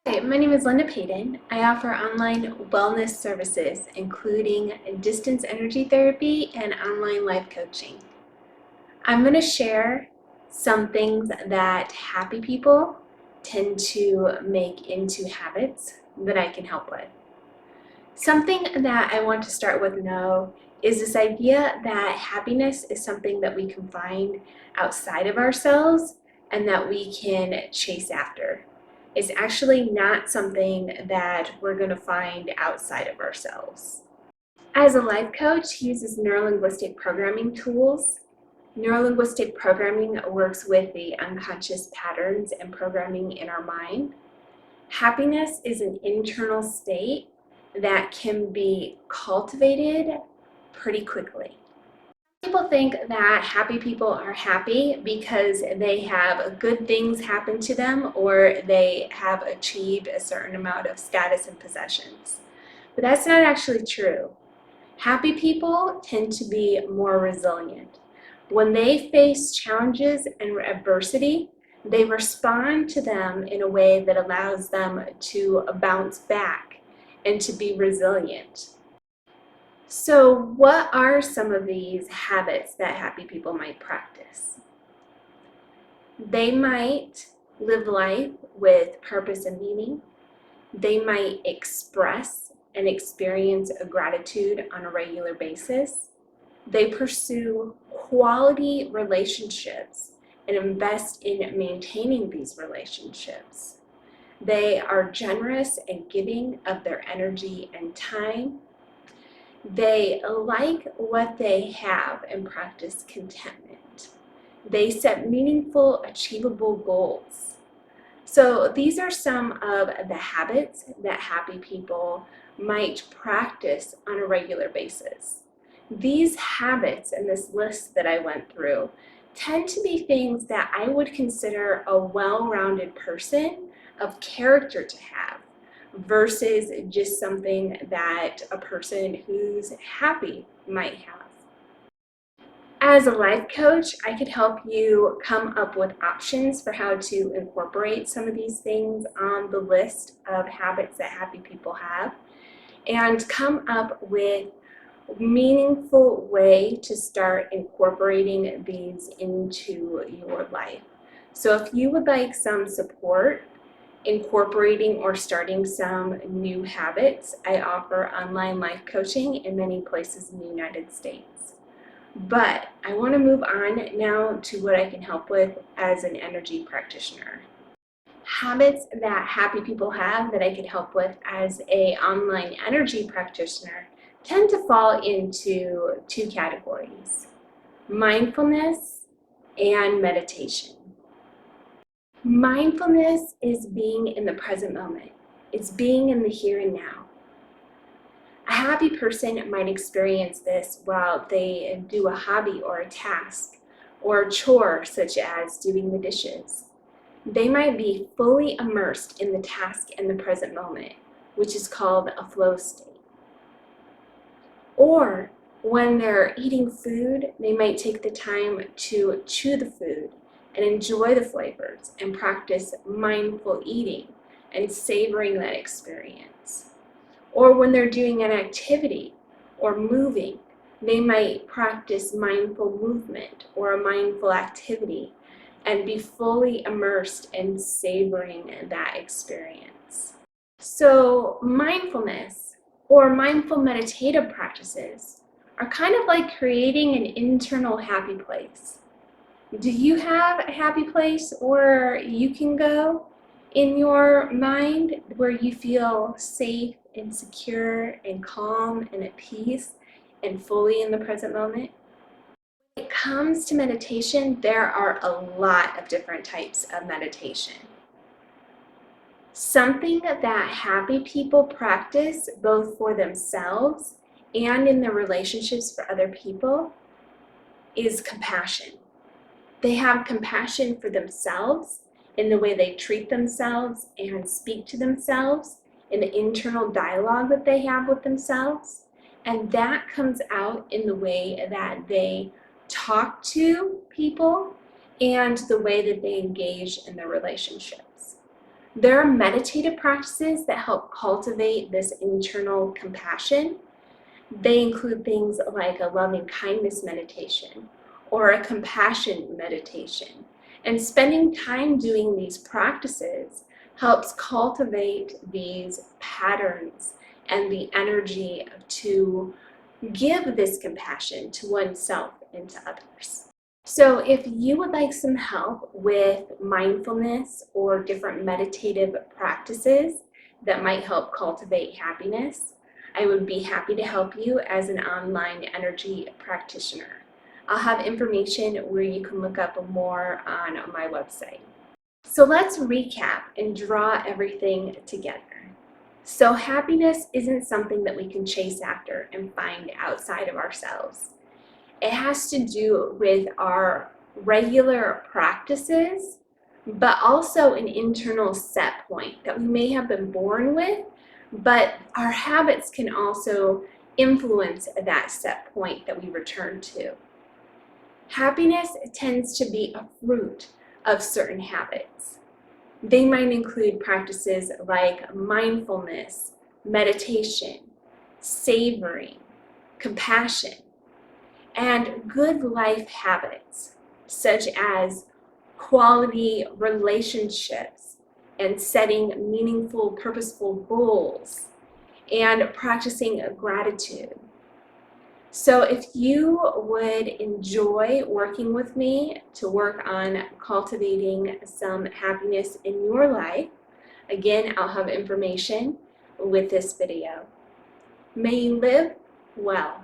Hi, my name is Linda Payton. I offer online wellness services, including distance energy therapy and online life coaching. I'm going to share some things that happy people tend to make into habits that I can help with. Something that I want to start with now is this idea that happiness is something that we can find outside of ourselves and that we can chase after. It's actually not something that we're going to find outside of ourselves. As a life coach, he uses neurolinguistic programming tools. Neurolinguistic programming works with the unconscious patterns and programming in our mind. Happiness is an internal state that can be cultivated pretty quickly. People think that happy people are happy because they have good things happen to them or they have achieved a certain amount of status and possessions. But that's not actually true. Happy people tend to be more resilient. When they face challenges and adversity, they respond to them in a way that allows them to bounce back and to be resilient. So what are some of these habits that happy people might practice? They might live life with purpose and meaning. They might express and experience a gratitude on a regular basis. They pursue quality relationships and invest in maintaining these relationships. They are generous and giving of their energy and time. They like what they have and practice contentment. They set meaningful, achievable goals. So these are some of the habits that happy people might practice on a regular basis. These habits and this list that I went through tend to be things that I would consider a well-rounded person of character to have, versus just something that a person who's happy might have. As a life coach, I could help you come up with options for how to incorporate some of these things on the list of habits that happy people have and come up with a meaningful way to start incorporating these into your life. So if you would like some support incorporating or starting some new habits, I offer online life coaching in many places in the United States. But I want to move on now to what I can help with as an energy practitioner. Habits that happy people have that I could help with as an online energy practitioner tend to fall into two categories: mindfulness and meditation. Mindfulness is being in the present moment. It's being in the here and now. A happy person might experience this while they do a hobby or a task or a chore such as doing the dishes. They might be fully immersed in the task in the present moment, which is called a flow state. Or when they're eating food, they might take the time to chew the food and enjoy the flavors and practice mindful eating and savoring that experience. Or when they're doing an activity or moving, they might practice mindful movement or a mindful activity and be fully immersed in savoring that experience. So mindfulness or mindful meditative practices are kind of like creating an internal happy place. Do you have a happy place where you can go in your mind where you feel safe and secure and calm and at peace and fully in the present moment? When it comes to meditation, there are a lot of different types of meditation. Something that happy people practice both for themselves and in their relationships for other people is compassion. They have compassion for themselves in the way they treat themselves and speak to themselves, in the internal dialogue that they have with themselves. And that comes out in the way that they talk to people and the way that they engage in their relationships. There are meditative practices that help cultivate this internal compassion. They include things like a loving kindness meditation or a compassion meditation. And spending time doing these practices helps cultivate these patterns and the energy to give this compassion to oneself and to others. So if you would like some help with mindfulness or different meditative practices that might help cultivate happiness, I would be happy to help you as an online energy practitioner. I'll have information where you can look up more on my website. So let's recap and draw everything together. So happiness isn't something that we can chase after and find outside of ourselves. It has to do with our regular practices, but also an internal set point that we may have been born with, but our habits can also influence that set point that we return to. Happiness tends to be a fruit of certain habits. They might include practices like mindfulness, meditation, savoring, compassion, and good life habits such as quality relationships and setting meaningful, purposeful goals and practicing gratitude. So if you would enjoy working with me to work on cultivating some happiness in your life, again, I'll have information with this video. May you live well.